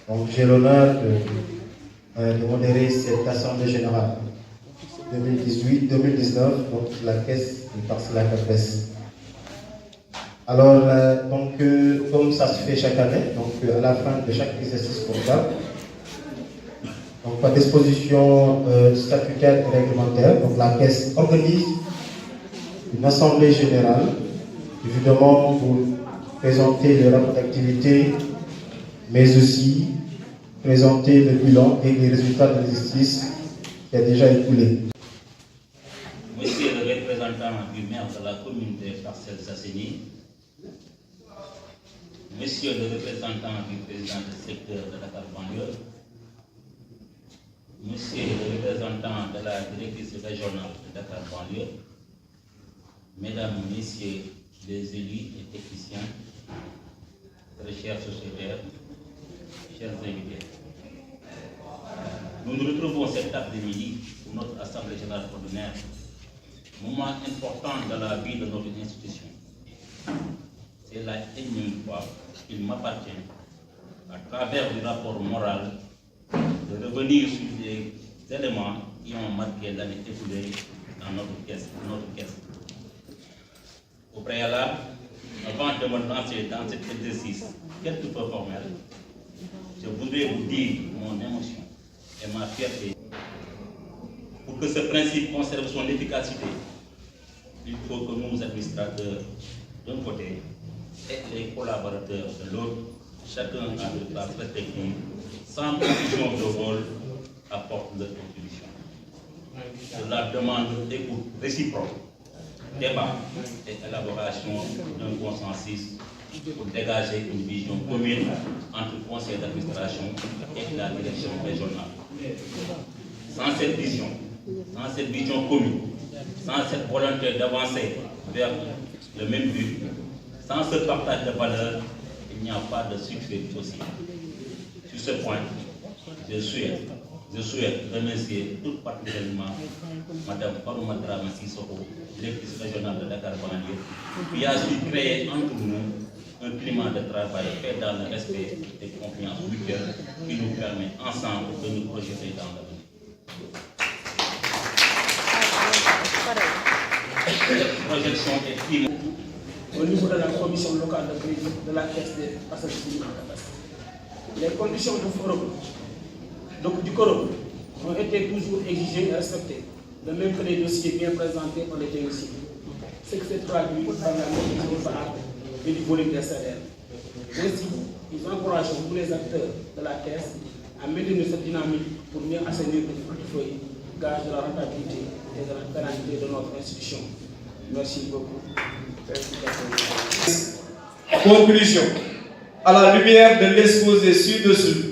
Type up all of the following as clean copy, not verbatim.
Donc j'ai l'honneur de modérer cette Assemblée Générale 2018-2019, donc la Caisse du Parcela Capes. Alors, comme ça se fait chaque année, à la fin de chaque exercice comptable, donc par disposition statutaire et réglementaire, donc la Caisse organise une Assemblée Générale, évidemment pour présenter le rapport d'activité, mais aussi présenter le bilan et les résultats de l'exercice qui a déjà écoulé. Monsieur le représentant du maire de la commune des Parcelles Assainies, Monsieur le représentant du président du secteur de Dakar banlieue, Monsieur le représentant de la directrice régionale de Dakar banlieue, Mesdames, Messieurs les élus et techniciens, très chers sociétaires, chers invités, nous nous retrouvons cet après-midi pour notre Assemblée générale ordinaire, moment important dans la vie de notre institution. C'est la énième fois qu'il m'appartient, à travers du rapport moral, de revenir sur des éléments qui ont marqué l'année écoulée dans notre caisse. Au préalable, avant de me lancer dans cet exercice quelque peu formel, je voudrais vous dire mon émotion et ma fierté. Pour que ce principe conserve son efficacité, il faut que nous, administrateurs, d'un côté, et les collaborateurs de l'autre, chacun à leur place respective, sans confusion de rôle, apportent leur contribution. Cela demande écoute réciproque, débat et élaboration d'un consensus pour dégager une vision commune entre le conseil d'administration et la direction régionale. Sans cette vision commune, sans cette volonté d'avancer vers le même but, sans ce partage de valeurs, il n'y a pas de succès possible. Sur ce point, je souhaite remercier tout particulièrement Mme Fatoumata Sissoko, directrice régionale de Dakar banlieue, qui a su créer entre nous un climat de travail fait dans le respect et confiance mutuelle qui nous permet ensemble de nous projeter dans l'avenir. Cette projection est primordiale. Au niveau de la commission locale de crédit de la Caisse des Parcelles Assainies. Les conditions du forum, donc du quorum, ont été toujours exigées et respectées, de même que les dossiers bien présentés ont été aussi. Ce qui s'est traduit par la maîtrise et du volume des salaires. Ainsi, ils encouragent tous les acteurs de la Caisse à maintenir cette dynamique pour mieux assainir le portefeuille, gage de la rentabilité et de la pérennité de notre institution. Merci beaucoup. Conclusion. À la lumière de l'exposé ci-dessus,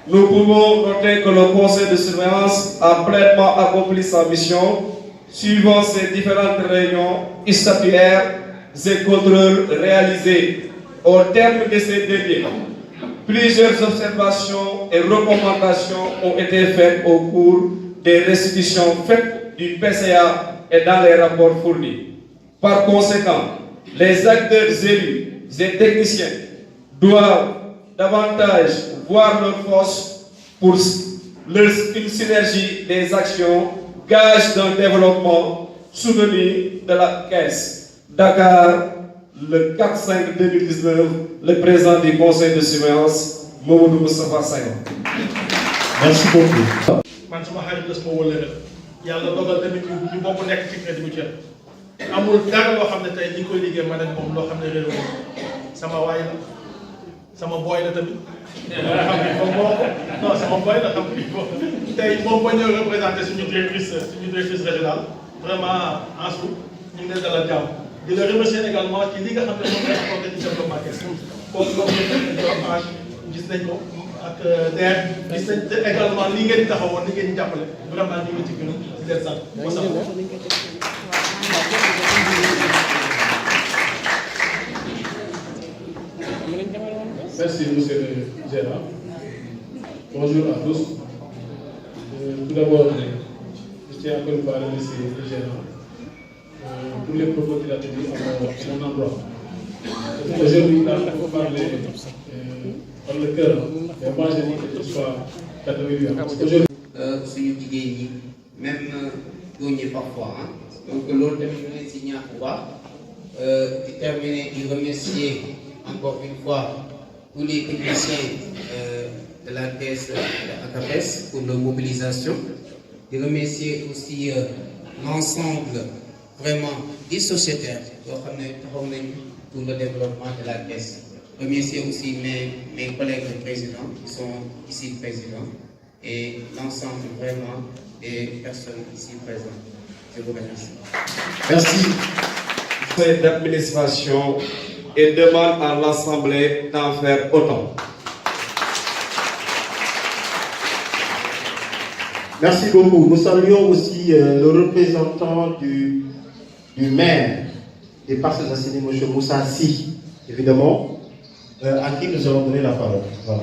nous pouvons noter que le conseil de surveillance a pleinement accompli sa mission, suivant ces différentes réunions statutaires et contrôles réalisés. Au terme de ces délais, plusieurs observations et recommandations ont été faites au cours des restitutions faites du PCA et dans les rapports fournis. Par conséquent, les acteurs élus et techniciens doivent davantage voir leur force pour une synergie des actions, gage d'un développement souvenu de la Caisse. Dakar, le 4/5/2019, le président du conseil de surveillance, Mamadou Moustapha Senghor. Merci beaucoup. man suma xarit la suma wëllëre yàlla dogal tamit ñu bokk nekk ci crédit mutuel amul dara loo xam ne tey ñi koy liggéey man ak moom loo xam ne réew sama waay la sama boy la tamit xam ne moom moo ko non sama boy la xam ne tey moom moo ñëw représenté suñu directrice régionale vraiment Ansou ñu ngi leen dalal jàmm di la remercier également ci li nga xam ne moom la apporté ci développement Caisse comme loolu gis nañ ko ak DER gis nañ également li ngeen taxawoon li ngeen jàppale vraiment ñu ngi ci gërëm di leen sant. Merci, monsieur le gérant. Bonjour à tous. Tout d'abord, je tiens encore une fois à remercier le gérant pour les propos qu'il a tenus à mon endroit. Aujourd'hui, il a parlé par le cœur Mais moi, je dis que tout soit catégorie. Parce qu'aujourd'hui, suñu jigéen ñi même góor ñi parfois hein. Donc loolu tamit ñu leen si ñaax bu baax di terminer di remercier encore une fois tous les techniciens de la caisse de ACAPES pour leur mobilisation, di remercier aussi l'ensemble vraiment des sociétaires yoo xam ne taxaw nañu pour le développement de la caisse. Remercier aussi mes collègues présidents qui sont ici présents et l'ensemble vraiment des personnes ici présentes. Je vous remercie. Merci. Conseil d'administration et demande à l'Assemblée d'en faire autant. Merci beaucoup. Nous saluons aussi le représentant du maire des Parcelles Assainies, M. Moussa Sy, évidemment, à qui nous allons donner la parole. Voilà.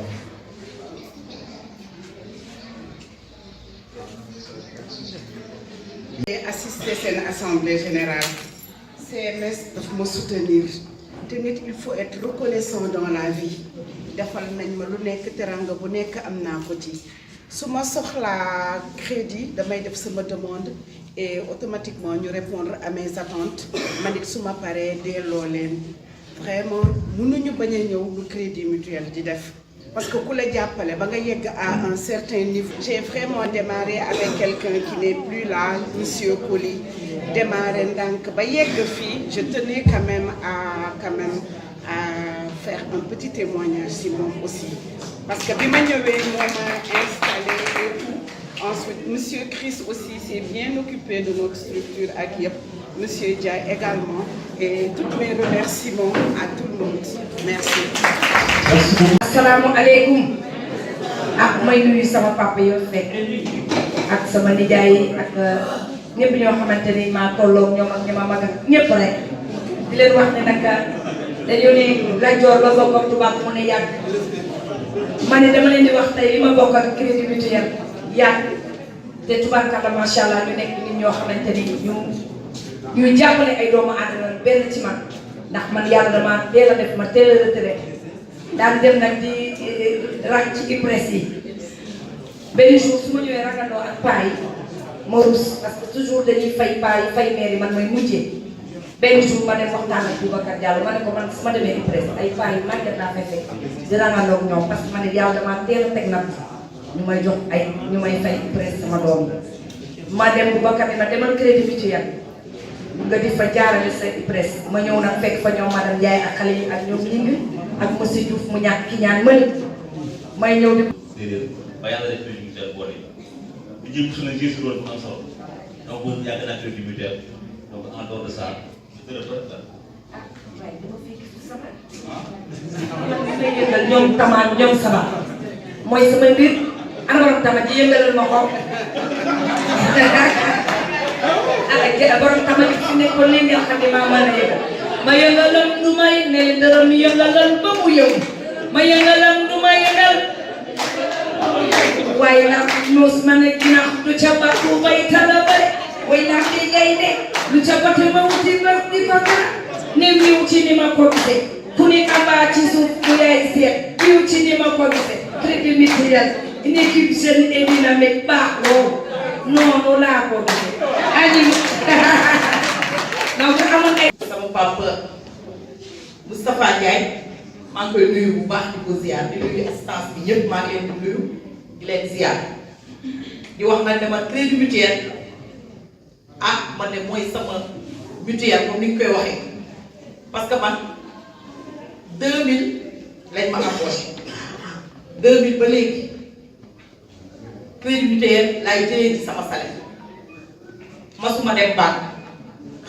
J'ai assisté à cette assemblée générale. CMS daf ma soutenir te nit il faut être reconnaissant dans la vie. Defal nañ ma lu nekk teranga bu nekk am naa ko ci. Su ma soxlaa crédit damay def sama demande et automatiquement ñu répondre à mes attentes man it su ma paree delloo leen. Vraiment mënuñu bañ a ñëw lu crédit mutuel di def. Parce que ku la jàppale ba nga yegg à un certain niveau. J'ai vraiment démarré avec quelqu'un qui n'est plus là, Monsieur Koli. Démarré ndànk ba yegg fii, je tenais quand même à faire un petit témoignage si moom aussi. Parce que bi ma ñëwee moo ma installé et tout. Ensuite, Monsieur Chris aussi s'est bien occupé de notre structure ak yëpp. Monsieur Dia également. Et tous mes remerciements à tout le monde. Merci. Merci beaucoup. Asalaamaaleykum ak may nuyu sama papa yoo fekk ak sama nijaay ak ñëpp ñoo xamante ni maa tolloog ñoom ak ñi ma mag ak ñëpp rek di leen wax ne nag dañoo ne la joor la bokk ak tubaab mu ne yàgg ma ne dama leen di wax tey li ma bokk ak crédit mutuel yàgg te tubaarkalla macha allah ñu nekk nit ñoo xamante ni ñuy jàppale ay doomu aadama benn ci man ndax man yàlla dama teel a def ma teel a retraité daan dem nag di rak ci IPRES yi benn jour su ma ñëwee rakandoo ak paa yi ma rus parce que toujours dañuy fay paa yi fay maire yi man may mujjee benn jour ma dem waxtaan ak Boubacar Diallo ma ne ko man su ma demee IPRES ay paa yi màgget laa fay fekk di rakandoo ak ñoom parce que ma ne yàlla damaa teel a teg nag ñu may jox ay ñu may fay IPRES sama doom ma dem Boubacar ni ma demal crédit mutuel nga di fa jaarale sa IPRES ma ñëw nag fekk fa ñoom madame Ndiaye ak xale yi ak ñoom ñing ak monsieur Diouf mu ñàkk ki ñaan mëni may ñëw di déedéet ba yàlla def crédit mutuel boole bi jëm su na gis rôle bu am solo donc boobu yàgg naa crédit mutuel donc en dehors de ça je te reprête la may yëngal ñoom tamaan ñoom saba mooy sama mbir ana borom tama ji yëngalal ma ko borom tama ji fi nekkoon li ngeen xam ne maa mën a yëgal ma yëngalam du may ne dërëm yëngalam ba mu yëw ma yëngalam du may yëngal waaye nag ñoos ma ne ginnaaw du ca batu bay tala bare way naa fi ngay ne lu ca batu ma wuti ba di ko dara ne wiw ci ni ma ko gisee ku ne abaa ci suuf bu yaay seet wiw ci ni ma ko gisee crédit mutuel une équipe jeune et dynamique baax loolu noonu laa ko gisee ani donc amoon ay sama papa Moustapha Ndiaye maa ngi koy nuyu bu baax di ko ziar di nuyu assistance bi ñëpp maa ngi leen di nuyu di leen ziar di wax nag ne ma crédit mutuel man de mooy sama mutuel comme ni ñu koy waxee parce que man 2000 lañ ma embauché 2000 ba léegi crédit mutuel laay jëlee ci sama salaire masuma dem banque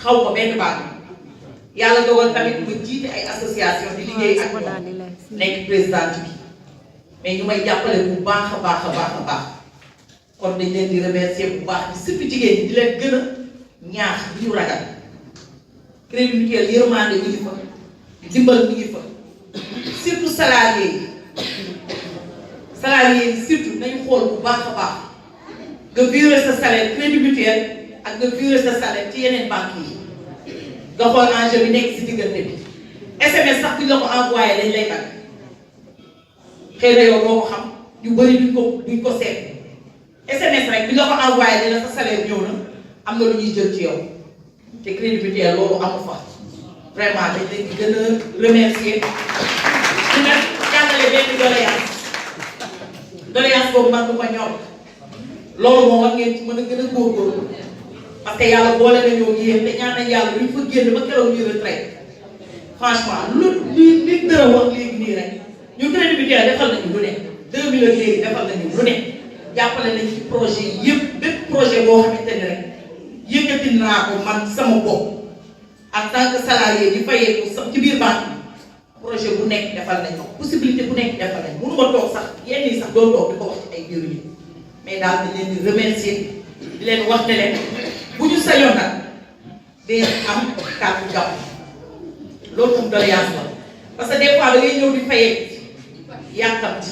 xaw ma benn banque yàlla dogal tamit ma jiite ay association di liggéey ak ñoom nekk présidente bi mais ñu may jàppale bu baax a baax a baax a baax kon dañ leen di remercier bu baax di surtout jigéen ñi di leen gën a ñaax di ñu ragal crédit mutuel yërmande mi ngi fa dimbal mi ngi fa surtout salarié yi surtout nañu xool bu baax a baax nga virer sa salaire crédit mutuel ak nga virer sa salaire ci yeneen banques yi nga xool enjeu bi nekk si diggante bi SMS sax bi nga ko envoyé dañ lay nag xëy na yow doo ko xam yu bëri duñ ko seet SMS rek bi nga ko envoyé dina sa salaire ñëw na am na lu ñuy jël ci yow te crédit mutuel loolu amu fa vraiment dañ leen di gën a remercier dina jàngale benn doléance boobu man du ma ñor loolu moom war ngeen ci mën a gën a góorgóorlu parce que yàlla boole nañoo yéen te ñaan nañ yàlla luñ fa génn ba keroog ñuy retraite franchement li dërëm wax léegi nii rek ñu crédit mutuel defal nañu lu ne 2000 ak léegi defal nañu lu ne jàppale nañ ci projet yi yëpp bépp projet boo xamante ne rek yëkkati naa ko man sama bopp en tant que salarié di fayeeku sax ci biir banque projet bu nekk defal nañ ko possibilité bu nekk defal nañ mënu ma toog sax yenn yi sax doo toog di ko wax ci ay biir yi mais daal di leen di remercier di leen wax ne leen bu ñu sañoon nag day am kàddu gàpp loolu moom doléance la parce que des fois da ngay ñëw di fayee yàkkamti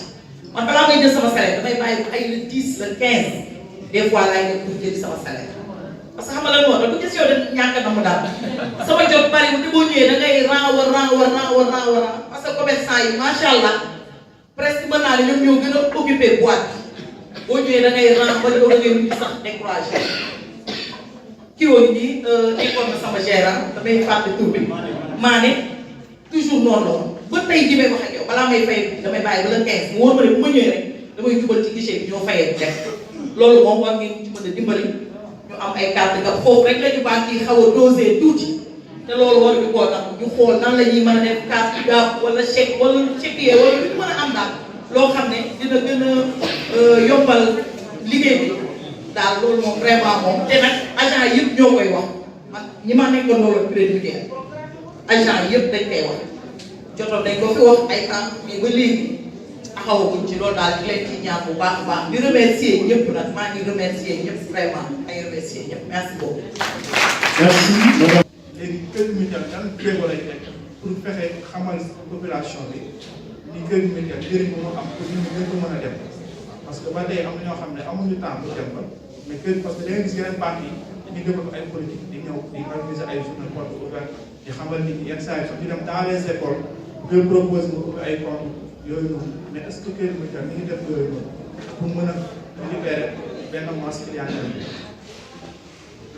man balaa may jël sama salaire damay bàyyi bu ay le 10 le 15 des fois laay def pour jëli sama salaire parce que xam nga lan moo tax du question de ñàkk na mu daal sama jot bari bu boo ñëwee da ngay renwar parce que commerçant yi macha allah presque mën naa ne ñoom ñoo gën a occupé boîte bi boo ñëwee da ngay ren ba da ngay mujj sax découragé kii woon nii nekkoon na sama gérant damay fàtte tur bi maa ne toujours noonu ba tey jii may wax ak yow balaa may fay damay bàyyi ba le 15 mu wóor ma ne bu ma ñëwee rek damay jubal ci guichet bi ñoo fayee bu def loolu moom war ngeen ci mën a dimbali ñu am ay carte ga foofu rek la ñu banque yi xaw a dosé tuuti te loolu war ñu koo tax ñu xool nan la ñuy mën a def carte gab wala chèque wala chèque wala lu ñu mën a am daal loo xam ne dina gën a yombal liggéey bi daal loolu moom vraiment moom te nag agent yëpp ñoo koy wax man ñi ma nekkoon loolu crédit mutuel agent yëpp dañ koy wax jotoon dañ ko fi wax ay temps mais ba léegi taxawaguñ ci loolu daal di leen ci ñaan bu baax a baax di remercier ñëpp nag maa ngi remercier ñëpp vraiment ay remercier ñëpp merci beaucoup. merci. léegi crédit mutuel yan jéego lay teg pour fexe xamal population bi ni crédit mutuel njëriñ bu mu am pour ñu gën ko mën a dem parce que ba tey am na ñoo xam ne amuñu temps pour dem ba mais crédit parce que da ngay gis yeneen banques yi di développé ay politique di ñëw di organiser ay journée porte ouverte di xamal nit ñi yenn saa yi sax ñu dem dans les écoles de proposer nga ubbi ay compte yooyu noonu mais est ce que crédit mutuel mi ngi def yooyu noonu pour mën a libérer benn masse clientèle bi.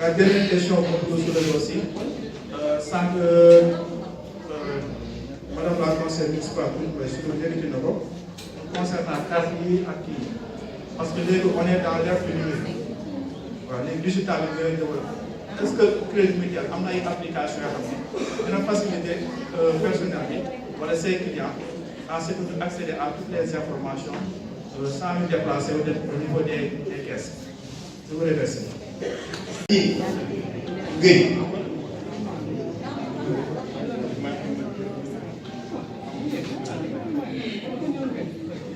La dernière question qu'on peut soulever aussi, sans que Madame la conseillère municipale sur le territoire concernant carte yi ak kii parce que léegi on est dans l'ère du numérique waaw léegi digital bi ngay développé est-ce que crédit mutuel am na ay application yoo xam ne dina faciliter personnel bi wala ses clients en ce que ñu accéder à toutes les informations sans ñu déplacer au niveau des caisses. Je vous remercie. Gueye.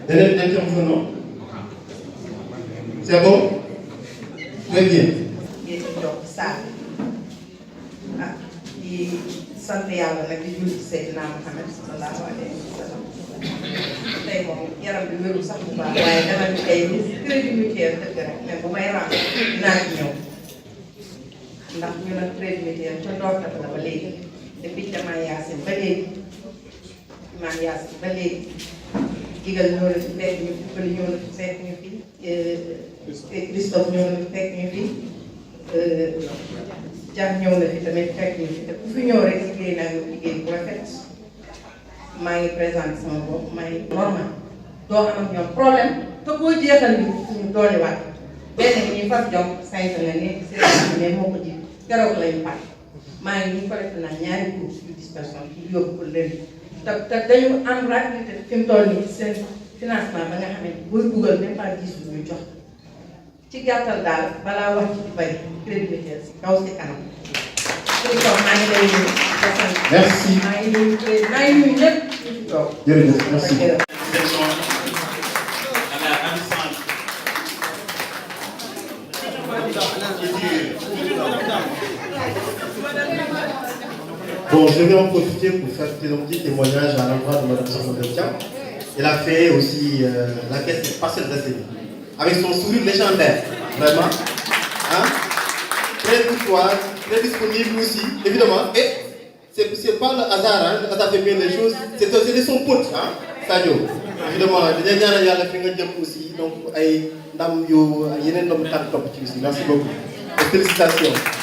Deuxième intervenant. C'est bon? Très bien. ngeen di jox saa ah di sant yàlla nag di julli ci Seydina Muhammad sallallahu alayhi wa sallam tey moom yaram bi wérul sax bu baax waaye dama ñu tey crédit mutuel dëgg rek mais bu may ràmb dinaa ci ñëw ndax ñu nag crédit mutuel ca ndorteel la ba léegi depuis jamono Yacine ba léegi maam Yacine ba léegi digal ñoo la fi fekk ñu fi bëri ñoo la fi fekk ñu fi Christophe ñoo la fi fekk ñu fi Diagne ñëw na fi tamit fekk ñu fi te ku fi ñëw rek liggéey naa yow liggéey bu rafet maa ngi présenté sama bopp maa ngi normal doo am ak ñoom problème te boo jeexal bi ñu dooliwaat benn bi ñuy fas jom saytu nga nekk si ne moo ko ji keroog lañu pare maa ngi ñu collecté naa ñaari cours yu dispersion ci yóbbu ko leen te dañu am rapidité fi mu toll nii seen financement ba nga xam ne booy dugal même pas 10 ñu jox ci gàttal daal balaa wax ci bari crédit mutuel si kaw si kanam. maa ngi lay nuyu. Merci. maa ngi nuyu ñëpp. Jërëjëf, merci. Bon, je vais en profiter pour faire un petit témoignage à l'endroit de Mme Sarkozy. Elle a fait aussi la caisse des parcelles d'ACV. Avec son sourire légendaire, vraiment. Hein? Très courtoise, très disponible aussi, évidemment. Et c'est pas le hasard, hein? Le hasard fait bien les choses. C'est de son pote. Hein? Sadio évidemment dañuy ñaanal yàlla fi nga jëm aussi donc ay ndam yu yeneen ndam tànk topp ci aussi merci beaucoup et félicitations.